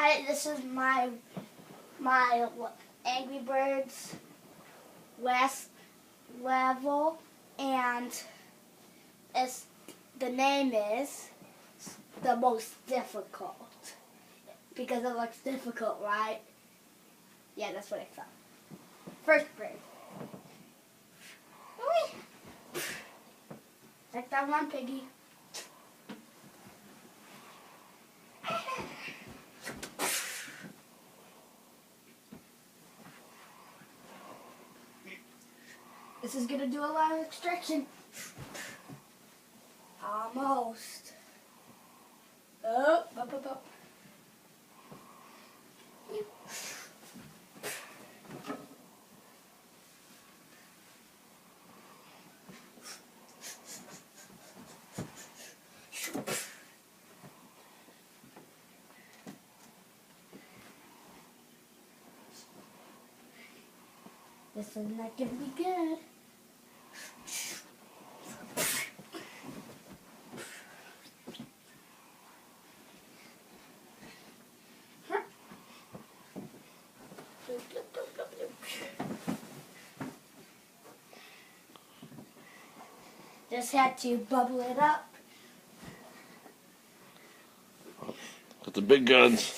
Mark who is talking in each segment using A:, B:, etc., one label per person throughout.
A: Hi, this is my Angry Birds last level, and the name is the most difficult because it looks difficult, right? Yeah, that's what I thought. First bird. Take that one, Piggy. This is gonna do a lot of extraction. Almost. Oh, up, up, up. This is not gonna be good. Just had to bubble it up.
B: With the big guns.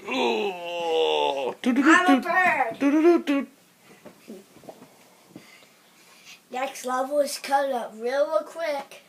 B: Oh.
A: I'm a bird. Next level is coming up real quick.